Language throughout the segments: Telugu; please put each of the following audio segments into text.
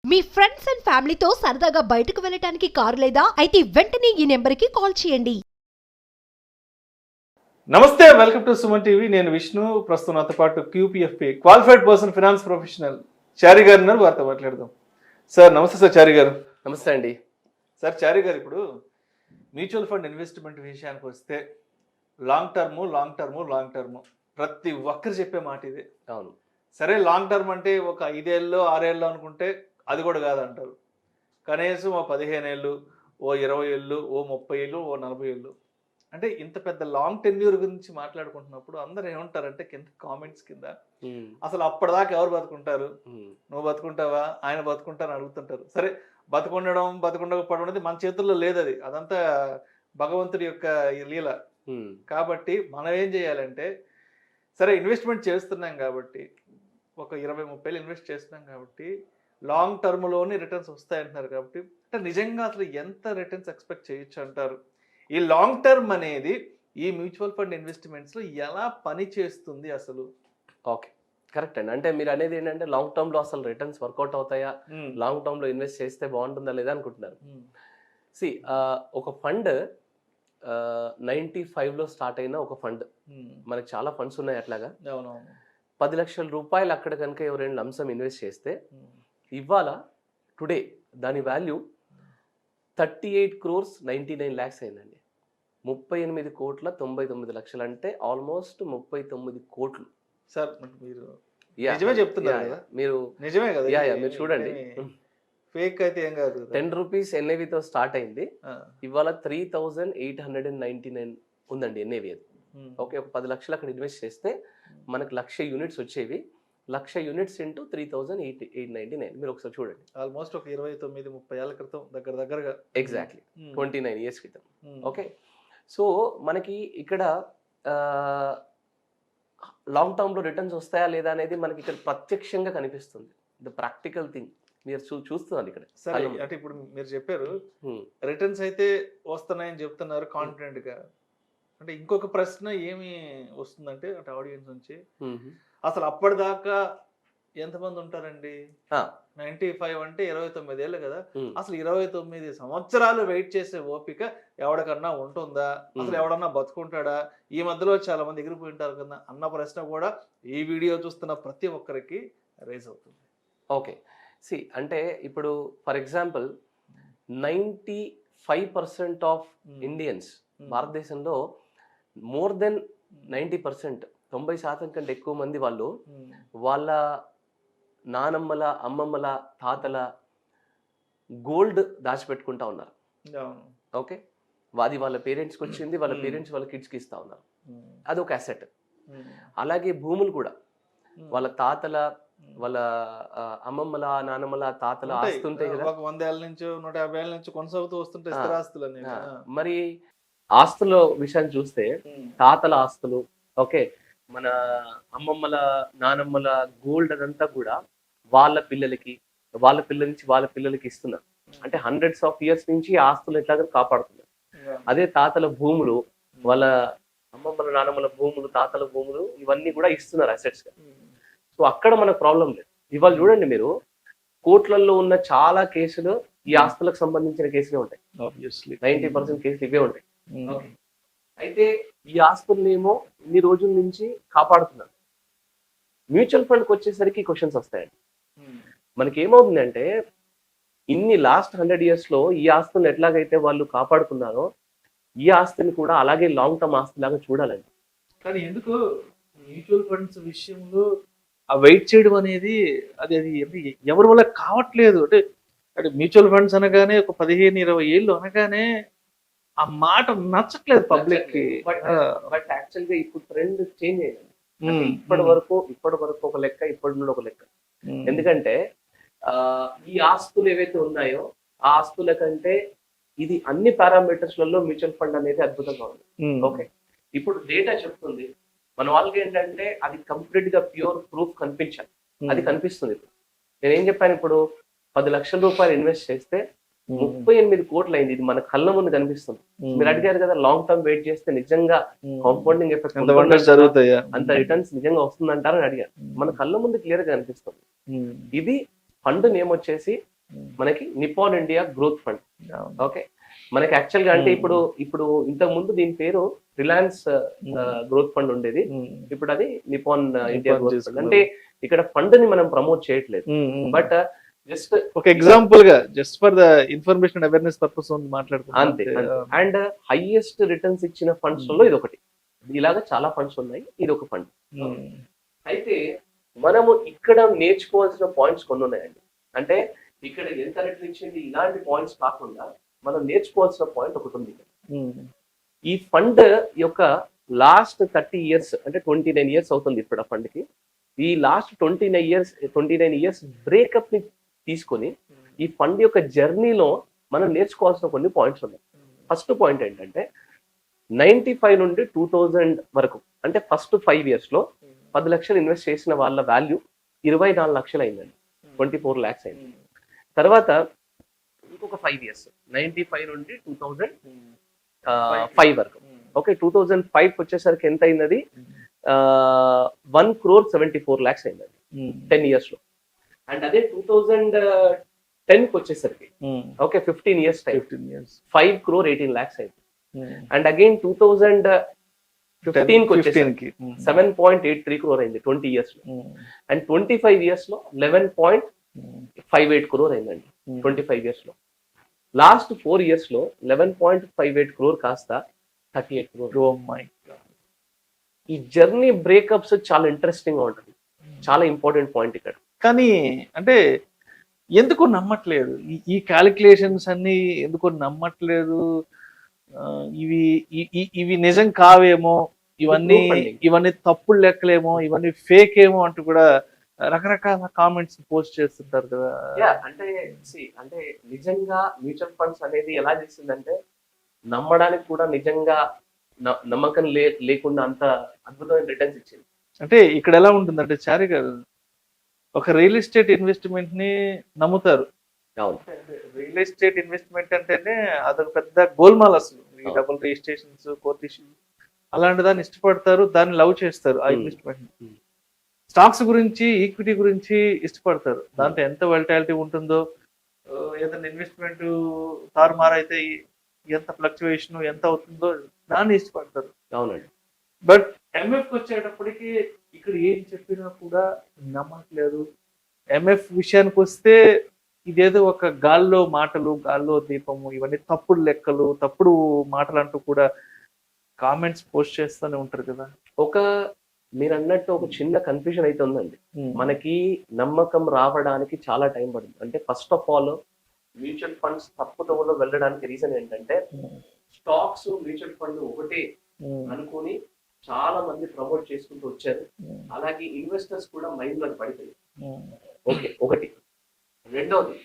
మీ ఫ్రెండ్స్ అండ్ ఫ్యామిలీతో సరదాగా బయటకు వెళ్ళటానికి కారు లేదా అయితే వెంటనే ఈ నెంబర్కి కాల్ చేయండి. నమస్తే, వెల్కమ్ టు సుమన్ టీవీ. నేను విష్ణు. ప్రస్తుతం నాతో పాటు QPFP qualified personal finance professional Chari garu ఉన్నారు. వారితో మాట్లాడదాం. సార్ నమస్తే. సార్ చారి గారు. నమస్తే అండి. సార్ చారి గారు, ఇప్పుడు మ్యూచువల్ ఫండ్ ఇన్వెస్ట్మెంట్ విషయానికి వస్తే లాంగ్ టర్మ్ ప్రతి ఒక్కరు చెప్పే మాట ఇదే. అవును, సరే, లాంగ్ టర్మ్ అంటే ఒక 5 ఏళ్ళు 6 ఏళ్ళు అనుకుంటే అది కూడా కాదంటారు. కనీసం ఓ 15 ఏళ్ళు, ఓ 20 ఏళ్ళు, ఓ 30 ఏళ్ళు, ఓ 40 ఏళ్ళు. అంటే ఇంత పెద్ద లాంగ్ టెన్యూర్ గురించి మాట్లాడుకుంటున్నప్పుడు అందరూ ఏమంటారంటే కింద కామెంట్స్ కింద, అసలు అప్పటిదాకా ఎవరు బతుకుంటారు, నువ్వు బతుకుంటావా, ఆయన బతుకుంటారని అడుగుతుంటారు. సరే, బతుకుండకపోవడం అనేది మన చేతుల్లో లేదు. అదంతా భగవంతుడి యొక్క లీల. కాబట్టి మనం ఏం చేయాలంటే, సరే ఇన్వెస్ట్మెంట్ చేస్తున్నాం కాబట్టి, ఒక 20-30 ఏళ్ళు ఇన్వెస్ట్ చేస్తున్నాం కాబట్టి లాంగ్ టర్మ్లోనే రిటర్న్స్ వస్తాయంటున్నారు. కాబట్టి అంటే నిజంగా అసలు ఎంత రిటర్న్స్ ఎక్స్పెక్ట్ చేయొచ్చు అంటారు? ఈ లాంగ్ టర్మ్ అనేది ఈ మ్యూచువల్ ఫండ్ ఇన్వెస్ట్మెంట్స్లో ఎలా పని చేస్తుంది అసలు? ఓకే, కరెక్ట్ అండి. అంటే మీరు అనేది ఏంటంటే లాంగ్ టర్మ్లో అసలు రిటర్న్స్ వర్కౌట్ అవుతాయా, లాంగ్ టర్మ్లో ఇన్వెస్ట్ చేస్తే బాగుంటుందా లేదా అనుకుంటున్నారు. ఒక ఫండ్ 95లో స్టార్ట్ అయిన ఒక ఫండ్, మనకి చాలా ఫండ్స్ ఉన్నాయి అట్లాగా. 10 లక్షల రూపాయలు అక్కడ కనుక ఎవరైనా లంసం ఇన్వెస్ట్ చేస్తే ఇవాళ టుడే దాని వాల్యూ 38,99,00,000 అయిందండి. 38,99,00,000 అంటే ఆల్మోస్ట్ 39 కోట్లు. సార్ మీరు నిజమే చెప్తున్నారు కదా? మీరు నిజమే కదా? మీరు చూడండి, ఫేక్ అయితే ఏం కాదు. 10 రూపీస్ ఎన్ఏవితో స్టార్ట్ అయింది, ఇవాళ 3,899 ఉందండి ఎన్ఏవి. అది ఓకే. ఒక 10 లక్షలు అక్కడ ఇన్వెస్ట్ చేస్తే మనకు 1,00,000 యూనిట్స్ వచ్చేవి. 1,00,000 యూనిట్స్ ఇంటూ 3,899. మీరు ఒకసారి చూడండి, ఆల్మోస్ట్ ఒక 29-30 ఏళ్ల క్రితం దగ్గరగా. ఎగ్జాక్ట్లీ 29 ఇయర్స్ క్రితం. ఓకే, సో మనకి ఇక్కడ లాంగ్ టర్మ్లో రిటర్న్స్ వస్తాయా లేదా అనేది మనకి ఇక్కడ ప్రత్యక్షంగా కనిపిస్తుంది. ద ప్రాక్టికల్ థింగ్ మీరు చూస్తున్నారు ఇక్కడ. సరే, అంటే ఇప్పుడు మీరు చెప్పారు రిటర్న్స్ అయితే వస్తున్నాయని చెప్తున్నారు కాన్ఫిడెంట్ గా. అంటే ఇంకొక ప్రశ్న ఏమి వస్తుందంటే అంటే ఆడియన్స్ నుంచి, అసలు అప్పటిదాకా ఎంతమంది ఉంటారండి? 95 అంటే 29 ఏళ్ళు కదా. అసలు 29 సంవత్సరాలు వెయిట్ చేసే ఓపిక ఎవరికన్నా ఉంటుందా? అసలు ఎవడన్నా బతుకుంటాడా? ఈ మధ్యలో చాలా మంది ఎగిరిపోయి ఉంటారు కదా అన్న ప్రశ్న కూడా ఈ వీడియో చూస్తున్న ప్రతి ఒక్కరికి రైజ్ అవుతుంది. ఓకే, అంటే ఇప్పుడు ఫర్ ఎగ్జాంపుల్ 95% ఆఫ్ ఇండియన్స్ భారతదేశంలో మోర్ దెన్ 90%, 90% కంటే ఎక్కువ మంది వాళ్ళు వాళ్ళ నానమ్మల, అమ్మమ్మల, తాతల గోల్డ్ దాచిపెట్టుకుంటా ఉన్నారు. ఓకే, అది వాళ్ళ పేరెంట్స్కి వచ్చింది, వాళ్ళ పేరెంట్స్ వాళ్ళ కిడ్స్కి ఇస్తా ఉన్నారు. అది ఒక అసెట్. అలాగే భూములు కూడా వాళ్ళ తాతల, వాళ్ళ అమ్మమ్మల, నానమ్మల, తాతల ఆస్తులు ఉంటాయి కదా, 100 ఏళ్ళ నుంచి 150 ఏళ్ళ నుంచి కొనసాగుతూ వస్తుంటాయి స్థిరాస్తులు. మరి ఆస్తుల విషయాన్ని చూస్తే తాతల ఆస్తులు, ఓకే, మన అమ్మమ్మల, నానమ్మల గోల్డ్ అదంతా కూడా వాళ్ళ పిల్లలకి, వాళ్ళ పిల్లల నుంచి వాళ్ళ పిల్లలకి ఇస్తున్నారు. అంటే హండ్రెడ్స్ ఆఫ్ ఇయర్స్ నుంచి ఆస్తులు ఎట్లాగా కాపాడుతున్నారు. అదే తాతల భూములు, వాళ్ళ అమ్మమ్మల, నానమ్మల భూములు, తాతల భూములు, ఇవన్నీ కూడా ఇస్తున్నారు అసెట్స్ గా. సో అక్కడ మనకు ప్రాబ్లం లేదు. ఇవాళ చూడండి మీరు, కోర్టులలో ఉన్న చాలా కేసులు ఈ ఆస్తులకు సంబంధించిన కేసులే ఉంటాయి. 90% కేసులు ఇవే ఉంటాయి. అయితే ఈ ఆస్తులనేమో ఇన్ని రోజుల నుంచి కాపాడుతున్నారు. మ్యూచువల్ ఫండ్కి వచ్చేసరికి క్వశ్చన్స్ వస్తాయండి. మనకి ఏమవుతుందంటే, ఇన్ని లాస్ట్ 100 years లో ఈ ఆస్తులను ఎట్లాగైతే వాళ్ళు కాపాడుతున్నారో ఈ ఆస్తిని కూడా అలాగే లాంగ్ టర్మ్ ఆస్తి లాగా చూడాలండి. కానీ ఎందుకు మ్యూచువల్ ఫండ్స్ విషయంలో ఆ వెయిట్ చేయడం అనేది అది ఎవరి వల్ల కావట్లేదు? అంటే మ్యూచువల్ ఫండ్స్ అనగానే ఒక 15-20 ఏళ్ళు అనగానే ఆ మాట నచ్చట్లేదు పబ్లిక్ కి. బట్ యాక్చువల్ గా ఇప్పుడు ట్రెండ్ చేంజ్ అయ్యింది. ఇప్పటి వరకు ఒక లెక్క, ఇప్పటి నుండి ఒక లెక్క. ఎందుకంటే ఈ ఆస్తులు ఏవైతే ఉన్నాయో ఆ ఆస్తుల కంటే ఇది అన్ని పారామీటర్స్ లలో మ్యూచువల్ ఫండ్ అనేది అద్భుతంగా ఉంది. ఓకే, ఇప్పుడు డేటా చెప్తుంది మన వాళ్ళకి ఏంటంటే అది కంప్లీట్ గా ప్యూర్ ప్రూఫ్ కనిపించాలి. అది కనిపిస్తుంది. ఇప్పుడు నేను ఏం చెప్పాను, ఇప్పుడు 10 లక్షల రూపాయలు ఇన్వెస్ట్ చేస్తే 38 కోట్లు అయింది. ఇది మన కళ్ళ ముందు కనిపిస్తుంది. మీరు అడిగారు కదా లాంగ్ టర్మ్ వెయిట్ చేస్తే నిజంగా కాంపౌండింగ్ ఎఫెక్ట్ జరుగుతాయా, అంత రిటర్న్స్ నిజంగా వస్తుందంటారని అడిగారు. మన కళ్ళ ముందు క్లియర్ గా కనిపిస్తుంది. ఇది ఫండ్ నేమ్ వచ్చేసి మనకి Nippon India growth fund. Okay, మనకి యాక్చువల్ గా అంటే ఇప్పుడు ఇంతకు ముందు దీని పేరు రిలయన్స్ గ్రోత్ ఫండ్ ఉండేది, ఇప్పుడు అది నిపాన్ ఇండియా గ్రోత్ ఫండ్. అంటే ఇక్కడ ఫండ్ ని మనం ప్రమోట్ చేయట్లేదు, బట్ జస్ట్ ఒక ఎగ్జాంపుల్ గా just for the information awareness purpose మాట్లాడుతున్నాం అంతే. అండ్ హైయెస్ట్ రిటర్న్స్ ఇచ్చిన ఫండ్స్ లో ఇది ఒకటి. ఇలాగా చాలా ఫండ్స్ ఉన్నాయి, ఇది ఒక ఫండ్. అయితే మనము ఇక్కడ నేర్చుకోవాల్సిన పాయింట్స్ కొన్ని ఉన్నాయండి. అంటే ఇక్కడ ఎంత రిటర్న్ ఇచ్చింది ఇలాంటి పాయింట్స్ కాకుండా మనం నేర్చుకోవాల్సిన పాయింట్ ఒకటి ఉంది. ఈ ఫండ్ యొక్క లాస్ట్ 30 years అంటే 29 years అవుతుంది ఇప్పుడు ఆ ఫండ్ కి. ఈ లాస్ట్ 29 years బ్రేకప్ ని తీసుకొని ఈ ఫండ్ యొక్క జర్నీలో మనం నేర్చుకోవాల్సిన కొన్ని పాయింట్స్ ఉన్నాయి. ఫస్ట్ పాయింట్ ఏంటంటే 95 నుండి 2000 వరకు అంటే ఫస్ట్ 5 years లో 10 లక్షలు ఇన్వెస్ట్ చేసిన వాళ్ళ వాల్యూ 24 లక్షలు అయిందండి, 24 lakhs అయింది. తర్వాత ఇంకొక 5 years 95 నుండి 2005 వరకు. ఓకే, 2005 వచ్చేసరికి ఎంత అయింది? 1,74 lakhs అయిందండి 10 years లో. అండ్ అదే 2010 వచ్చేసరికి ఓకే 15 years టైం 5,18 lakhs అయింది. అండ్ అగైన్ 2015 వచ్చేసరికి 7.83 crore అయింది 20 years లో. అండ్ 25 years లో 11.58 crore అయిందండి 25 years లో. లాస్ట్ 4 years లో 11.58 crore కాస్త 38 crore. ఈ జర్నీ బ్రేకప్స్ చాలా ఇంట్రెస్టింగ్ గా ఉంటుంది, చాలా ఇంపార్టెంట్ పాయింట్ ఇక్కడ. కానీ అంటే ఎందుకు నమ్మట్లేదు ఈ క్యాలిక్యులేషన్స్ అన్ని, ఎందుకు నమ్మట్లేదు? ఇవి నిజం కావేమో, ఇవన్నీ తప్పుడు లెక్కలేమో, ఇవన్నీ ఫేక్ ఏమో అంటూ కూడా రకరకాల కామెంట్స్ పోస్ట్ చేస్తుంటారు కదా. అంటే నిజంగా మ్యూచువల్ ఫండ్స్ అనేది ఎలా చేసిందంటే నమ్మడానికి కూడా నిజంగా నమ్మకం లేకుండా అంత అద్భుతమైన రిటర్న్స్ ఇచ్చింది. అంటే ఇక్కడ ఎలా ఉంటుందంటే చారి గారు, ఒక రియల్ ఎస్టేట్ ఇన్వెస్ట్మెంట్ ని నమ్ముతారు. రియల్ ఎస్టేట్ ఇన్వెస్ట్మెంట్ అంటేనే అదొక పెద్ద గోల్మాల్ అసలు. డబుల్ రిజిస్ట్రేషన్స్, కోర్ట్ ఇష్యూ అలాంటి దాన్ని ఇష్టపడతారు, దాన్ని లవ్ చేస్తారు ఆ ఇన్వెస్ట్మెంట్. స్టాక్స్ గురించి, ఈక్విటీ గురించి ఇష్టపడతారు. దాంట్లో ఎంత వెల్టాలిటీ ఉంటుందో, ఏదైనా ఇన్వెస్ట్మెంట్ తారుమారైతే ఎంత ఫ్లక్చువేషన్ ఎంత అవుతుందో దాన్ని ఇష్టపడతారు. అవునండి. బట్ ఎంఎఫ్ వచ్చేటప్పటికి ఇక్కడ ఏం చెప్పినా కూడా నమ్మట్లేదు. ఎంఎఫ్ విషయానికి వస్తే ఇదేదో ఒక గాల్లో మాటలు, గాల్లో దీపము, ఇవన్నీ తప్పుడు లెక్కలు, తప్పుడు మాటలు అంటూ కూడా కామెంట్స్ పోస్ట్ చేస్తూనే ఉంటారు కదా. మీరు అన్నట్టు ఒక చిన్న కన్ఫ్యూజన్ అయితే ఉందండి. మనకి నమ్మకం రావడానికి చాలా టైం పడుతుంది. అంటే first of all mutual funds తప్పుదోవలో వెళ్ళడానికి రీజన్ ఏంటంటే స్టాక్స్, మ్యూచువల్ ఫండ్ ఒకటే అనుకుని చాలా మంది ప్రమోట్ చేసుకుంటూ వచ్చారు. అలాగే ఇన్వెస్టర్స్ కూడా మైండ్ లో పడిపోయారు. ఓకే, ఒకటి. రెండోది,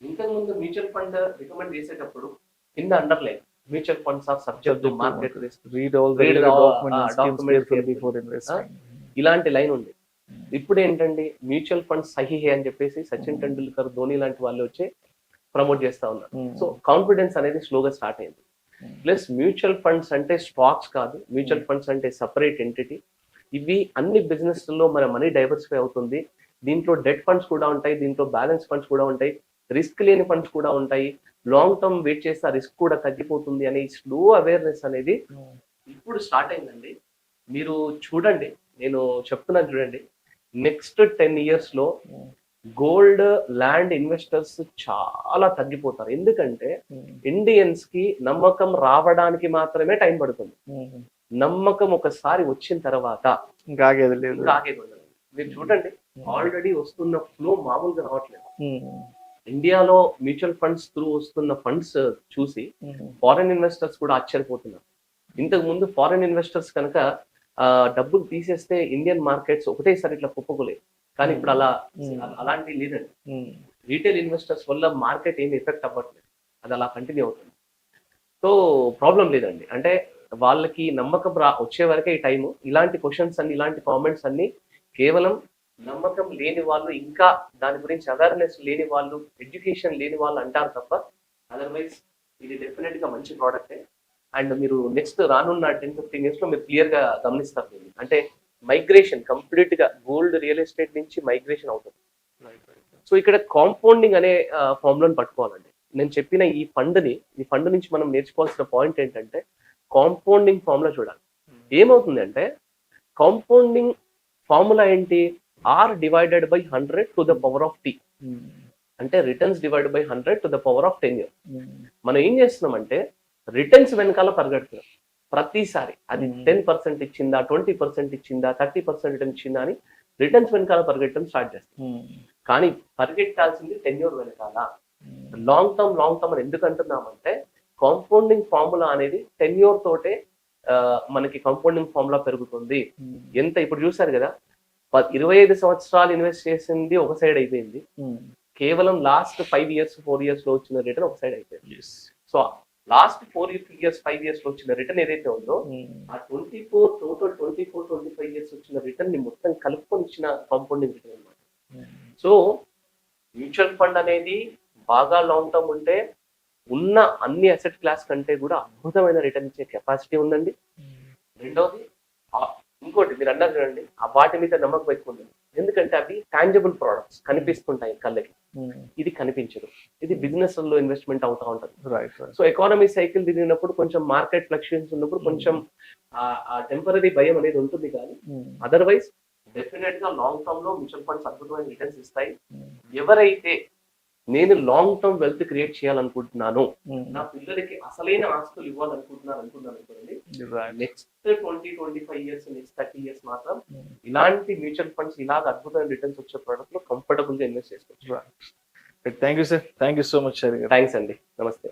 ఇంతకుముందు మ్యూచువల్ ఫండ్ రికమెండ్ చేసేటప్పుడు కింద underline mutual funds are subject to market risk, ఇలాంటి లైన్ ఉంది. ఇప్పుడు ఏంటండి, మ్యూచువల్ ఫండ్స్ సహీ అని చెప్పేసి సచిన్ టెండూల్కర్, ధోని లాంటి వాళ్ళు వచ్చి ప్రమోట్ చేస్తా ఉన్నారు. సో కాన్ఫిడెన్స్ అనేది స్లోగా స్టార్ట్ అయింది. ప్లస్ మ్యూచువల్ ఫండ్స్ అంటే స్టాక్స్ కాదు, మ్యూచువల్ ఫండ్స్ అంటే సపరేట్ ఎంటిటీ. ఇవి అన్ని బిజినెస్ లో మన మనీ డైవర్సిఫై అవుతుంది. దీంట్లో డెట్ ఫండ్స్ కూడా ఉంటాయి, దీంట్లో బ్యాలెన్స్ ఫండ్స్ కూడా ఉంటాయి, రిస్క్ లేని ఫండ్స్ కూడా ఉంటాయి. లాంగ్ టర్మ్ వెయిట్ చేస్తే ఆ రిస్క్ కూడా తగ్గిపోతుంది అనే స్లో అవేర్నెస్ అనేది ఇప్పుడు స్టార్ట్ అయిందండి. మీరు చూడండి, నేను చెప్తున్నాను చూడండి, నెక్స్ట్ 10 years లో గోల్డ్, ల్యాండ్ ఇన్వెస్టర్స్ చాలా తగ్గిపోతారు. ఎందుకంటే ఇండియన్స్ కి నమ్మకం రావడానికి మాత్రమే టైం పడుతుంది. నమ్మకం ఒకసారి వచ్చిన తర్వాత ఇంకా ఆగేది లేదు. మీరు చూడండి, ఆల్రెడీ వస్తున్న ఫ్లో మామూలుగా రావట్లేదు. ఇండియాలో మ్యూచువల్ ఫండ్స్ త్రూ వస్తున్న ఫండ్స్ చూసి ఫారెన్ ఇన్వెస్టర్స్ కూడా ఆశ్చర్యపోతున్నారు. ఇంతకు ముందు ఫారెన్ ఇన్వెస్టర్స్ కనుక డబ్బులు తీసేస్తే ఇండియన్ మార్కెట్స్ ఒకటేసారి ఇట్లా కుప్పకోలేదు. కానీ ఇప్పుడు అలాంటి లేదండి. రీటైల్ ఇన్వెస్టర్స్ వల్ల మార్కెట్ ఏమి ఎఫెక్ట్ అవ్వట్లేదు, అది అలా కంటిన్యూ అవుతుంది. సో ప్రాబ్లం లేదండి. అంటే వాళ్ళకి నమ్మకం వచ్చే వరకే ఈ టైము. ఇలాంటి క్వశ్చన్స్ అన్ని, ఇలాంటి కామెంట్స్ అన్ని కేవలం నమ్మకం లేని వాళ్ళు, ఇంకా దాని గురించి అవేర్నెస్ లేని వాళ్ళు, ఎడ్యుకేషన్ లేని వాళ్ళు అంటారు తప్ప, అదర్వైజ్ ఇది డెఫినెట్ గా మంచి ప్రోడక్టే. అండ్ మీరు నెక్స్ట్ రానున్న 10-15 years లో మీరు క్లియర్ గా గమనిస్తారు. అంటే మైగ్రేషన్ కంప్లీట్ గా గోల్డ్, రియల్ ఎస్టేట్ నుంచి మైగ్రేషన్ అవుతుంది. సో ఇక్కడ కాంపౌండింగ్ అనే ఫార్ములాని పట్టుకోవాలండి. నేను చెప్పిన ఈ ఫండ్ నుంచి మనం నేర్చుకోవాల్సిన పాయింట్ ఏంటంటే కాంపౌండింగ్ ఫార్ములా చూడాలి. ఏమవుతుంది అంటే కాంపౌండింగ్ ఫార్ములా ఏంటి? R divided by 100 to the power of T, అంటే returns divide by 100 to the power of 10 years. మనం ఏం చేస్తున్నామంటే రిటర్న్స్ వెనకాల పరిగెడుతున్నాం ప్రతిసారి. అది 10% ఇచ్చిందా, 20% ఇచ్చిందా, 30% రిటర్న్ ఇచ్చిందా అని రిటర్న్స్ వెనకాల పరిగెట్టడం స్టార్ట్ చేస్తాం. కానీ పరిగెట్టాల్సింది 10 years వెనకాల. లాంగ్ టర్మ్ అని ఎందుకు అంటున్నామంటే కాంపౌండింగ్ ఫార్ములా అనేది 10 years తోటే మనకి కాంపౌండింగ్ ఫార్ములా పెరుగుతుంది. ఎంత ఇప్పుడు చూసారు కదా, 25 సంవత్సరాలు ఇన్వెస్ట్ చేసింది ఒక సైడ్ అయిపోయింది, కేవలం లాస్ట్ 5 years 4 years లో వచ్చిన రిటర్న్ ఒక సైడ్ అయిపోయింది. సో లాస్ట్ 4 years 5 years లో వచ్చిన రిటర్న్ ఏదైతే ఉందో ఆ 24-25 years వచ్చిన రిటర్న్ ని మొత్తం కలుపుకొని ఇచ్చిన కాంపౌండింగ్ రిటర్న్ అన్నమాట. సో మ్యూచువల్ ఫండ్ అనేది బాగా లాంగ్ టర్మ్ ఉంటే ఉన్న అన్ని అసెట్ క్లాస్ కంటే కూడా అద్భుతమైన రిటర్న్ ఇచ్చే కెపాసిటీ ఉందండి. రెండవది ఇంకోటి మీరు అన్నారు చూడండి, ఆ వాటి మీద నమ్మకం ఎక్కువ ఉంది. ఎందుకంటే అవి టాంజిబుల్ ప్రోడక్ట్స్, కనిపిస్తుంటాయి కళ్ళకి. ఇది కనిపించదు. ఇది బిజినెస్ లో ఇన్వెస్ట్మెంట్ అవుతా ఉంటుంది. సో ఎకానమీ సైకిల్ తిరిగినప్పుడు కొంచెం మార్కెట్ ఫ్లక్చుయేషన్స్ ఉన్నప్పుడు కొంచెం ఆ టెంపరీ భయం అనేది ఉంటుంది. కానీ అదర్వైజ్ డెఫినెట్ గా లాంగ్ టర్మ్ లో మ్యూచువల్ ఫండ్స్ అద్భుతమైన రిటర్న్స్ ఇస్తాయి. ఎవరైతే నేను లాంగ్ టర్మ్ వెల్త్ క్రియేట్ చేయాలనుకుంటున్నాను, నా పిల్లలకి అసలైన ఆస్తులు ఇవ్వాలనుకుంటున్నాను అనుకోండి, నెక్స్ట్ 20-25 years నెక్స్ట్ 30 years మాత్రం ఇలాంటి మ్యూచువల్ ఫండ్స్ ఇలాగ అద్భుతమైన రిటర్న్స్ వచ్చే ప్రోడక్ట్ లో కంఫర్టబుల్ గా ఇన్వెస్ట్ చేసుకోవచ్చు. Thank you sir, thank you so much sir. Thanks అండి, నమస్తే.